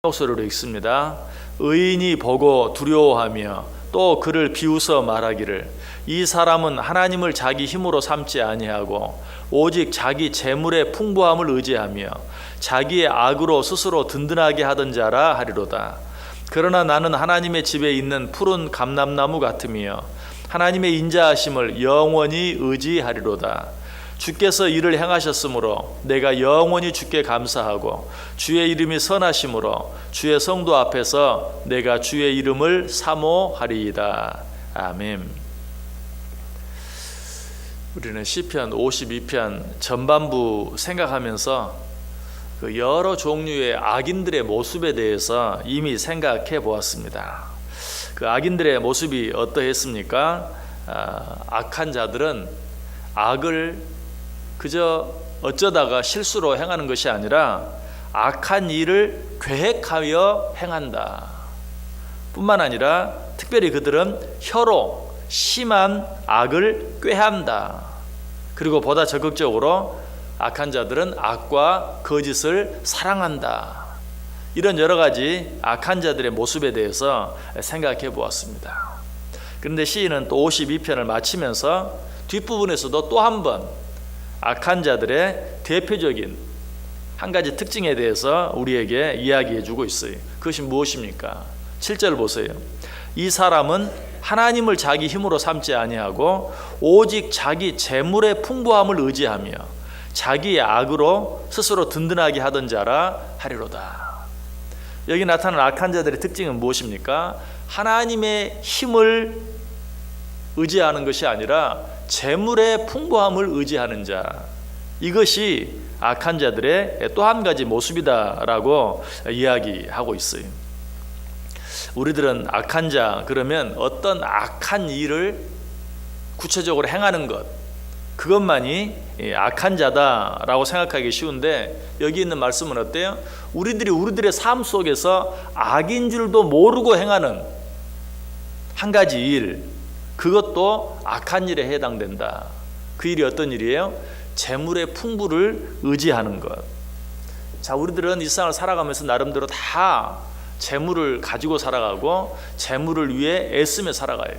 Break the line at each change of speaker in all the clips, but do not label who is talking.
목소리로 읽습니다. 의인이 보고 두려워하며 또 그를 비웃어 말하기를 이 사람은 하나님을 자기 힘으로 삼지 아니하고 오직 자기 재물의 풍부함을 의지하며 자기의 악으로 스스로 든든하게 하던 자라 하리로다. 그러나 나는 하나님의 집에 있는 푸른 감람나무 같으며 하나님의 인자하심을 영원히 의지하리로다. 주께서 이를 행하셨으므로 내가 영원히 주께 감사하고 주의 이름이 선하심으로 주의 성도 앞에서 내가 주의 이름을 사모하리이다. 아멘. 우리는 시편 52편 전반부 생각하면서 그 여러 종류의 악인들의 모습에 대해서 이미 생각해 보았습니다. 그 악인들의 모습이 어떠했습니까? 악한 자들은 악을 그저 어쩌다가 실수로 행하는 것이 아니라 악한 일을 계획하여 행한다. 뿐만 아니라 특별히 그들은 혀로 심한 악을 꾀한다. 그리고 보다 적극적으로 악한 자들은 악과 거짓을 사랑한다. 이런 여러 가지 악한 자들의 모습에 대해서 생각해 보았습니다. 그런데 시인은 또 52편을 마치면서 뒷부분에서도 또 한 번 악한 자들의 대표적인 한 가지 특징에 대해서 우리에게 이야기해 주고 있어요. 그것이 무엇입니까? 7절 보세요. 이 사람은 하나님을 자기 힘으로 삼지 아니하고 오직 자기 재물의 풍부함을 의지하며 자기의 악으로 스스로 든든하게 하던 자라 하리로다. 여기 나타난 악한 자들의 특징은 무엇입니까? 하나님의 힘을 의지하는 것이 아니라 재물의 풍부함을 의지하는 자, 이것이 악한 자들의 또 한 가지 모습이다라고 이야기하고 있어요. 우리들은 악한 자 그러면 어떤 악한 일을 구체적으로 행하는 것, 그것만이 악한 자다라고 생각하기 쉬운데 여기 있는 말씀은 어때요? 우리들의 삶 속에서 악인 줄도 모르고 행하는 한 가지 일, 그것도 악한 일에 해당된다. 그 일이 어떤 일이에요? 재물의 풍부를 의지하는 것. 자, 우리들은 이 세상을 살아가면서 나름대로 다 재물을 가지고 살아가고 재물을 위해 애쓰며 살아가요.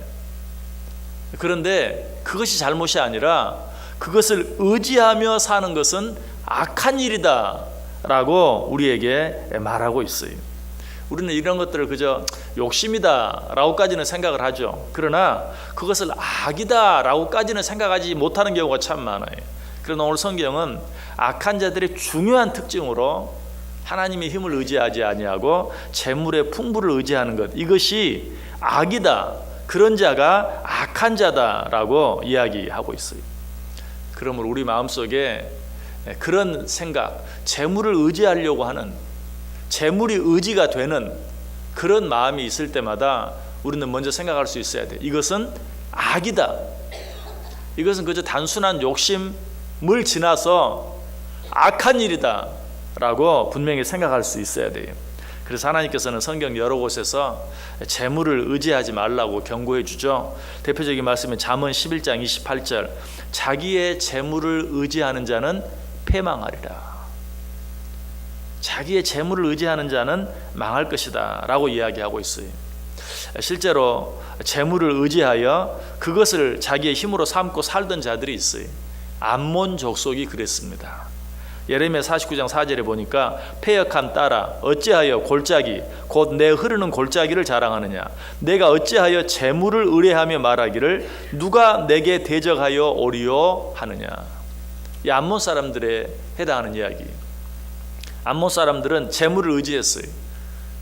그런데 그것이 잘못이 아니라 그것을 의지하며 사는 것은 악한 일이다 라고 우리에게 말하고 있어요. 우리는 이런 것들을 그저 욕심이다 라고까지는 생각을 하죠. 그러나 그것을 악이다 라고까지는 생각하지 못하는 경우가 참 많아요. 그러나 오늘 성경은 악한 자들의 중요한 특징으로 하나님의 힘을 의지하지 아니하고 재물의 풍부를 의지하는 것, 이것이 악이다, 그런 자가 악한 자다라고 이야기하고 있어요. 그러므로 우리 마음속에 그런 생각, 재물을 의지하려고 하는, 재물이 의지가 되는 그런 마음이 있을 때마다 우리는 먼저 생각할 수 있어야 돼. 이것은 악이다. 이것은 그저 단순한 욕심을 지나서 악한 일이다 라고 분명히 생각할 수 있어야 돼요. 그래서 하나님께서는 성경 여러 곳에서 재물을 의지하지 말라고 경고해 주죠. 대표적인 말씀은 잠언 11장 28절, 자기의 재물을 의지하는 자는 패망하리라. 자기의 재물을 의지하는 자는 망할 것이다 라고 이야기하고 있어요. 실제로 재물을 의지하여 그것을 자기의 힘으로 삼고 살던 자들이 있어요. 암몬 족속이 그랬습니다. 예레미야 49장 4절에 보니까 패역한 딸아 어찌하여 골짜기 곧 내 흐르는 골짜기를 자랑하느냐, 내가 어찌하여 재물을 의뢰하며 말하기를 누가 내게 대적하여 오리요 하느냐. 이 암몬 사람들에 해당하는 이야기. 암몬 사람들은 재물을 의지했어요.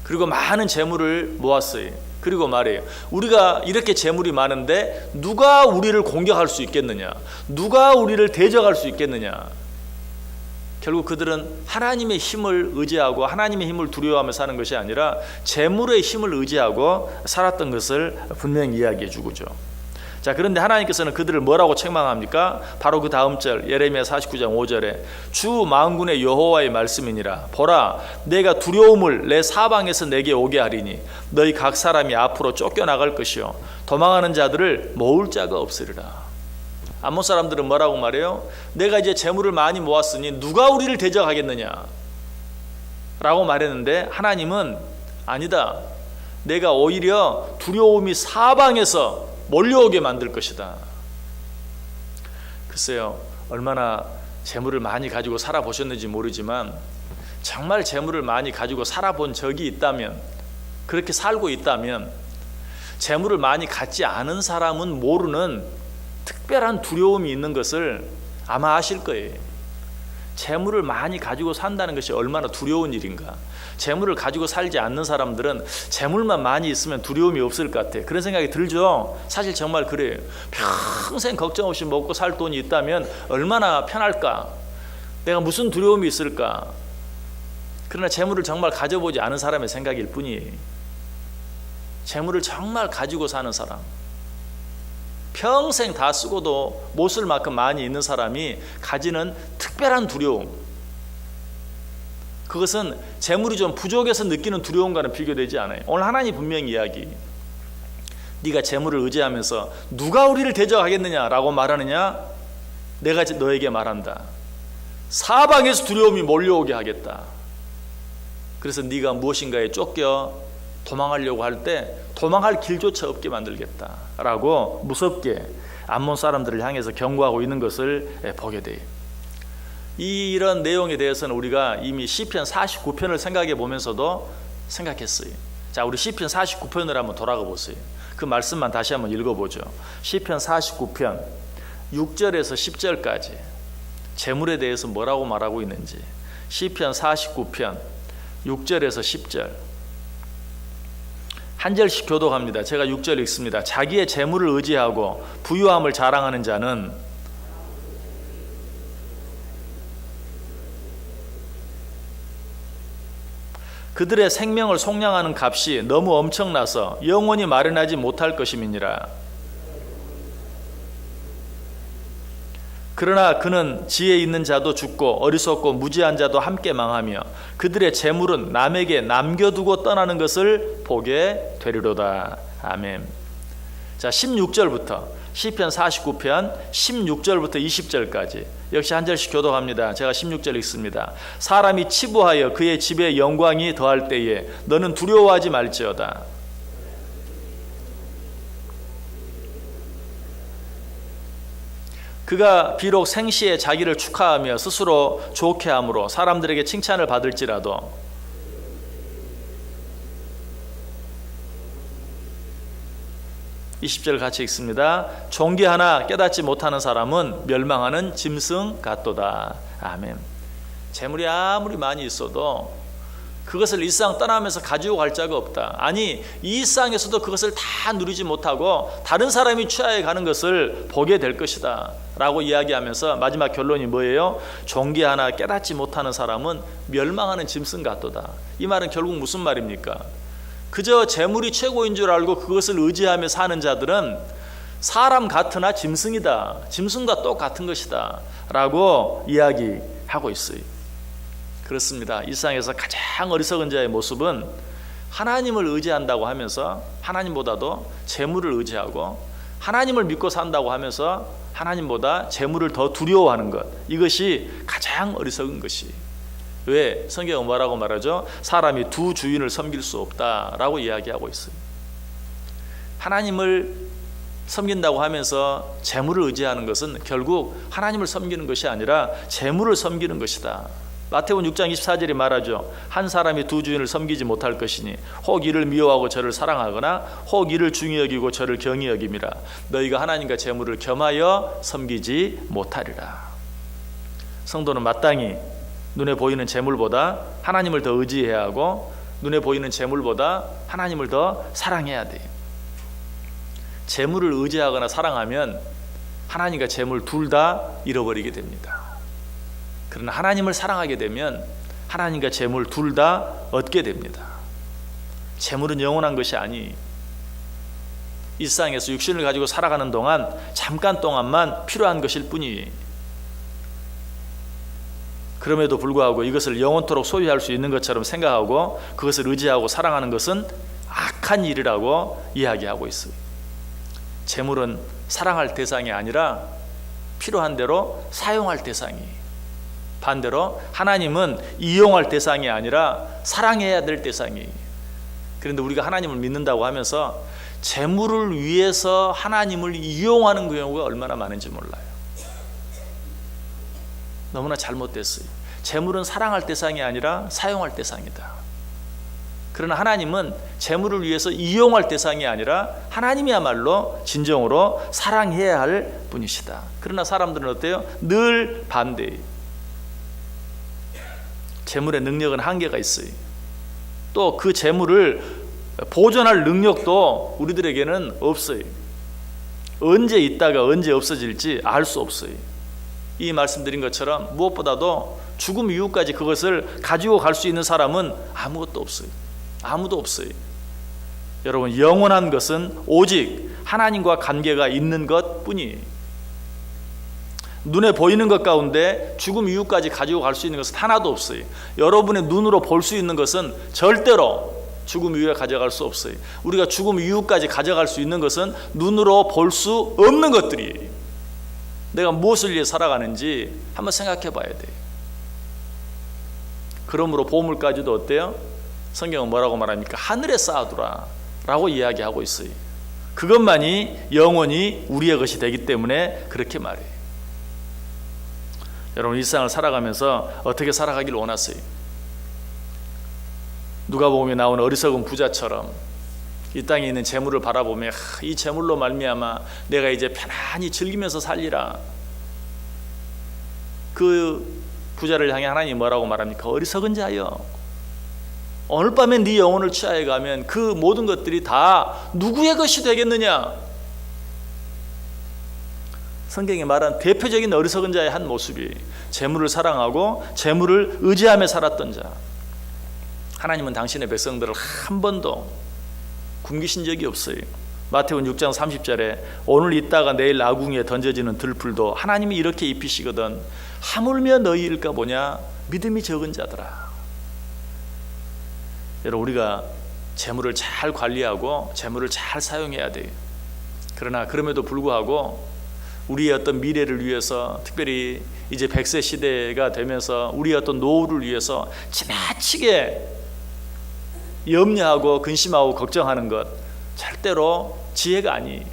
그리고 많은 재물을 모았어요. 그리고 말해요. 우리가 이렇게 재물이 많은데 누가 우리를 공격할 수 있겠느냐? 누가 우리를 대적할 수 있겠느냐? 결국 그들은 하나님의 힘을 의지하고 하나님의 힘을 두려워하며 사는 것이 아니라 재물의 힘을 의지하고 살았던 것을 분명히 이야기해 주고죠. 자, 그런데 하나님께서는 그들을 뭐라고 책망합니까? 바로 그 다음 절 예레미야 49장 5절에 주 만군의 여호와의 말씀이니라. 보라, 내가 두려움을 내 사방에서 내게 오게 하리니 너희 각 사람이 앞으로 쫓겨나갈 것이요 도망하는 자들을 모을 자가 없으리라. 암몬 사람들은 뭐라고 말해요? 내가 이제 재물을 많이 모았으니 누가 우리를 대적하겠느냐? 라고 말했는데 하나님은 아니다. 내가 오히려 두려움이 사방에서 몰려오게 만들 것이다. 글쎄요, 얼마나 재물을 많이 가지고 살아보셨는지 모르지만 정말 재물을 많이 가지고 살아본 적이 있다면, 그렇게 살고 있다면 재물을 많이 갖지 않은 사람은 모르는 특별한 두려움이 있는 것을 아마 아실 거예요. 재물을 많이 가지고 산다는 것이 얼마나 두려운 일인가. 재물을 가지고 살지 않는 사람들은 재물만 많이 있으면 두려움이 없을 것 같아요. 그런 생각이 들죠. 사실 정말 그래요. 평생 걱정 없이 먹고 살 돈이 있다면 얼마나 편할까. 내가 무슨 두려움이 있을까. 그러나 재물을 정말 가져보지 않은 사람의 생각일 뿐이에요. 재물을 정말 가지고 사는 사람, 평생 다 쓰고도 못 쓸 만큼 많이 있는 사람이 가지는 특별한 두려움, 그것은 재물이 좀 부족해서 느끼는 두려움과는 비교되지 않아요. 오늘 하나님 분명히 이야기, 네가 재물을 의지하면서 누가 우리를 대적하겠느냐라고 말하느냐? 내가 너에게 말한다. 사방에서 두려움이 몰려오게 하겠다. 그래서 네가 무엇인가에 쫓겨 도망하려고 할 때 도망할 길조차 없게 만들겠다 라고 무섭게 암몬 사람들을 향해서 경고하고 있는 것을 보게 돼요. 이런 내용에 대해서는 우리가 이미 시편 49편을 생각해 보면서도 생각했어요. 자, 우리 시편 49편을 한번 돌아가 보세요. 그 말씀만 다시 한번 읽어보죠. 시편 49편 6절에서 10절까지 재물에 대해서 뭐라고 말하고 있는지. 시편 49편 6절에서 10절 한 절씩 교독합니다. 제가 6절 읽습니다. 자기의 재물을 의지하고 부유함을 자랑하는 자는 그들의 생명을 속량하는 값이 너무 엄청나서 영원히 마련하지 못할 것임이니라. 그러나 그는 지혜 있는 자도 죽고 어리석고 무지한 자도 함께 망하며 그들의 재물은 남에게 남겨두고 떠나는 것을 보게 되리로다. 아멘. 자, 16절부터 시편 49편 16절부터 20절까지 역시 한 절씩 교독합니다. 제가 16절 읽습니다. 사람이 치부하여 그의 집에 영광이 더할 때에 너는 두려워하지 말지어다. 그가 비록 생시에 자기를 축하하며 스스로 좋게 함으로 사람들에게 칭찬을 받을지라도 20절 같이 읽습니다. 존귀하나 깨닫지 못하는 사람은 멸망하는 짐승 같도다. 아멘. 재물이 아무리 많이 있어도 그것을 일상 떠나면서 가지고 갈 자가 없다. 아니, 이 일상에서도 그것을 다 누리지 못하고 다른 사람이 취하해 가는 것을 보게 될 것이다 라고 이야기하면서 마지막 결론이 뭐예요? 존귀하나 깨닫지 못하는 사람은 멸망하는 짐승 같도다. 이 말은 결국 무슨 말입니까? 그저 재물이 최고인 줄 알고 그것을 의지하며 사는 자들은 사람 같으나 짐승이다. 짐승과 똑같은 것이다 라고 이야기하고 있어요. 그렇습니다. 일상에서 가장 어리석은 자의 모습은 하나님을 의지한다고 하면서 하나님보다도 재물을 의지하고 하나님을 믿고 산다고 하면서 하나님보다 재물을 더 두려워하는 것, 이것이 가장 어리석은 것이. 왜? 성경은 뭐라고 말하죠? 사람이 두 주인을 섬길 수 없다라고 이야기하고 있어요. 하나님을 섬긴다고 하면서 재물을 의지하는 것은 결국 하나님을 섬기는 것이 아니라 재물을 섬기는 것이다. 마태복음 6장 24절이 말하죠. 한 사람이 두 주인을 섬기지 못할 것이니 혹 이를 미워하고 저를 사랑하거나 혹 이를 중히 여기고 저를 경히 여김이라. 너희가 하나님과 재물을 겸하여 섬기지 못하리라. 성도는 마땅히 눈에 보이는 재물보다 하나님을 더 의지해야 하고 눈에 보이는 재물보다 하나님을 더 사랑해야 돼요. 재물을 의지하거나 사랑하면 하나님과 재물 둘 다 잃어버리게 됩니다. 그러나 하나님을 사랑하게 되면 하나님과 재물 둘 다 얻게 됩니다. 재물은 영원한 것이 아니, 일상에서 육신을 가지고 살아가는 동안 잠깐 동안만 필요한 것일 뿐이에요. 그럼에도 불구하고 이것을 영원토록 소유할 수 있는 것처럼 생각하고 그것을 의지하고 사랑하는 것은 악한 일이라고 이야기하고 있어요. 재물은 사랑할 대상이 아니라 필요한 대로 사용할 대상이에요. 반대로 하나님은 이용할 대상이 아니라 사랑해야 될 대상이에요. 그런데 우리가 하나님을 믿는다고 하면서 재물을 위해서 하나님을 이용하는 경우가 얼마나 많은지 몰라요. 너무나 잘못됐어요. 재물은 사랑할 대상이 아니라 사용할 대상이다. 그러나 하나님은 재물을 위해서 이용할 대상이 아니라 하나님이야말로 진정으로 사랑해야 할 분이시다. 그러나 사람들은 어때요? 늘 반대예요. 재물의 능력은 한계가 있어요. 또 그 재물을 보존할 능력도 우리들에게는 없어요. 언제 있다가 언제 없어질지 알 수 없어요. 이 말씀드린 것처럼 무엇보다도 죽음 이후까지 그것을 가지고 갈 수 있는 사람은 아무것도 없어요. 아무도 없어요. 여러분, 영원한 것은 오직 하나님과 관계가 있는 것뿐이에요. 눈에 보이는 것 가운데 죽음 이후까지 가지고 갈 수 있는 것은 하나도 없어요. 여러분의 눈으로 볼 수 있는 것은 절대로 죽음 이후에 가져갈 수 없어요. 우리가 죽음 이후까지 가져갈 수 있는 것은 눈으로 볼 수 없는 것들이에요. 내가 무엇을 위해 살아가는지 한번 생각해 봐야 돼요. 그러므로 보물까지도 어때요? 성경은 뭐라고 말합니까? 하늘에 쌓아두라 라고 이야기하고 있어요. 그것만이 영원히 우리의 것이 되기 때문에 그렇게 말해요. 여러분, 일상을 살아가면서 어떻게 살아가길 원하세요? 누가복음에 나오는 어리석은 부자처럼 이 땅에 있는 재물을 바라보며 이 재물로 말미암아 내가 이제 편안히 즐기면서 살리라. 그 부자를 향해 하나님이 뭐라고 말합니까? 어리석은 자여, 오늘 밤에 네 영혼을 취하여 가면 그 모든 것들이 다 누구의 것이 되겠느냐? 성경이 말한 대표적인 어리석은 자의 한 모습이 재물을 사랑하고 재물을 의지하며 살았던 자. 하나님은 당신의 백성들을 한 번도 굶기신 적이 없어요. 마태복음 6장 30절에 오늘 있다가 내일 아궁이에 던져지는 들풀도 하나님이 이렇게 입히시거든 하물며 너희일까 보냐 믿음이 적은 자들아. 여러분, 우리가 재물을 잘 관리하고 재물을 잘 사용해야 돼요. 그러나 그럼에도 불구하고 우리의 어떤 미래를 위해서, 특별히 이제 100세 시대가 되면서 우리의 어떤 노후를 위해서 지나치게 염려하고 근심하고 걱정하는 것 절대로 지혜가 아니에요.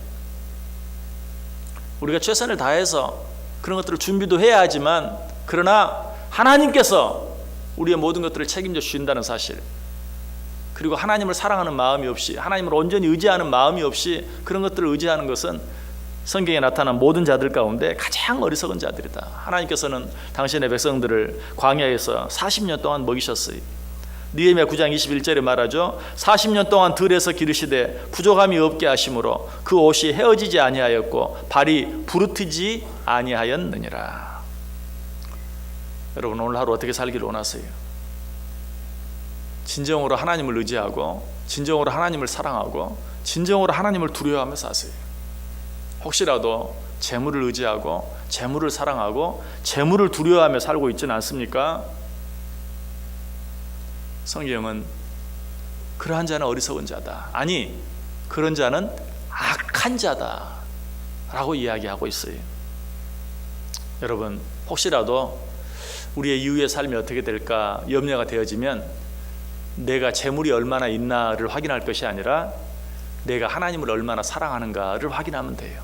우리가 최선을 다해서 그런 것들을 준비도 해야 하지만, 그러나 하나님께서 우리의 모든 것들을 책임져 주신다는 사실, 그리고 하나님을 사랑하는 마음이 없이, 하나님을 온전히 의지하는 마음이 없이 그런 것들을 의지하는 것은 성경에 나타난 모든 자들 가운데 가장 어리석은 자들이다. 하나님께서는 당신의 백성들을 광야에서 40년 동안 먹이셨어요. 느헤미야 9장 21절에 말하죠. 40년 동안 들에서 기르시되 부족함이 없게 하심으로 그 옷이 헤어지지 아니하였고 발이 부르트지 아니하였느니라. 여러분, 오늘 하루 어떻게 살기를 원하세요? 진정으로 하나님을 의지하고 진정으로 하나님을 사랑하고 진정으로 하나님을 두려워하며 사세요. 혹시라도 재물을 의지하고 재물을 사랑하고 재물을 두려워하며 살고 있지는 않습니까? 성경은 그러한 자는 어리석은 자다, 아니 그런 자는 악한 자다 라고 이야기하고 있어요. 여러분, 혹시라도 우리의 이후의 삶이 어떻게 될까 염려가 되어지면 내가 재물이 얼마나 있나를 확인할 것이 아니라 내가 하나님을 얼마나 사랑하는가를 확인하면 돼요.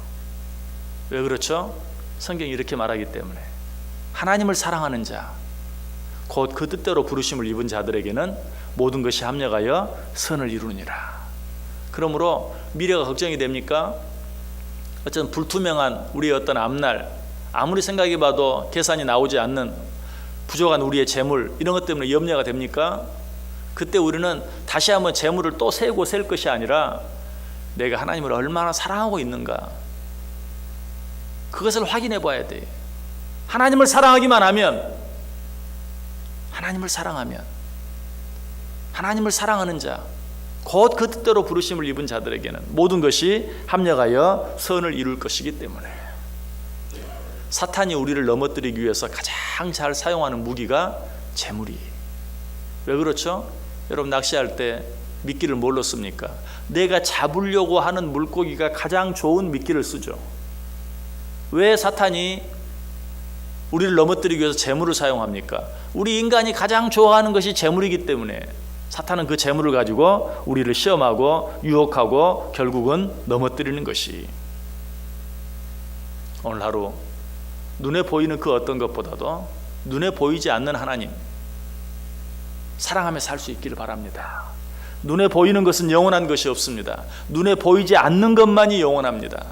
왜 그렇죠? 성경이 이렇게 말하기 때문에 하나님을 사랑하는 자, 곧 그 뜻대로 부르심을 입은 자들에게는 모든 것이 합력하여 선을 이루느니라. 그러므로 미래가 걱정이 됩니까? 어쨌든 불투명한 우리의 어떤 앞날, 아무리 생각해봐도 계산이 나오지 않는 부족한 우리의 재물, 이런 것 때문에 염려가 됩니까? 그때 우리는 다시 한번 재물을 또 세고 셀 것이 아니라 내가 하나님을 얼마나 사랑하고 있는가, 그것을 확인해 봐야 돼. 하나님을 사랑하기만 하면, 하나님을 사랑하는 자, 곧 그 뜻대로 부르심을 입은 자들에게는 모든 것이 합력하여 선을 이룰 것이기 때문에 사탄이 우리를 넘어뜨리기 위해서 가장 잘 사용하는 무기가 재물이에요. 왜 그렇죠? 여러분, 낚시할 때 미끼를 뭘로 씁니까? 내가 잡으려고 하는 물고기가 가장 좋은 미끼를 쓰죠. 왜 사탄이 우리를 넘어뜨리기 위해서 재물을 사용합니까? 우리 인간이 가장 좋아하는 것이 재물이기 때문에 사탄은 그 재물을 가지고 우리를 시험하고 유혹하고 결국은 넘어뜨리는 것이, 오늘 하루 눈에 보이는 그 어떤 것보다도 눈에 보이지 않는 하나님 사랑하며 살 수 있기를 바랍니다. 눈에 보이는 것은 영원한 것이 없습니다. 눈에 보이지 않는 것만이 영원합니다.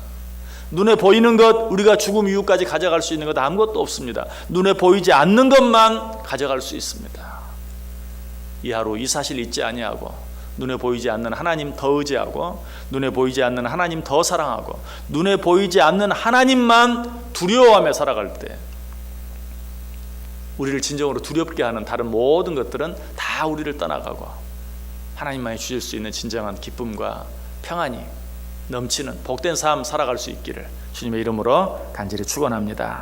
눈에 보이는 것, 우리가 죽음 이후까지 가져갈 수 있는 것 아무것도 없습니다. 눈에 보이지 않는 것만 가져갈 수 있습니다. 이 하루 이 사실 잊지 아니하고 눈에 보이지 않는 하나님 더 의지하고 눈에 보이지 않는 하나님 더 사랑하고 눈에 보이지 않는 하나님만 두려워하며 살아갈 때 우리를 진정으로 두렵게 하는 다른 모든 것들은 다 우리를 떠나가고 하나님만이 주실 수 있는 진정한 기쁨과 평안이 넘치는 복된 삶 살아갈 수 있기를 주님의 이름으로 간절히 축원합니다.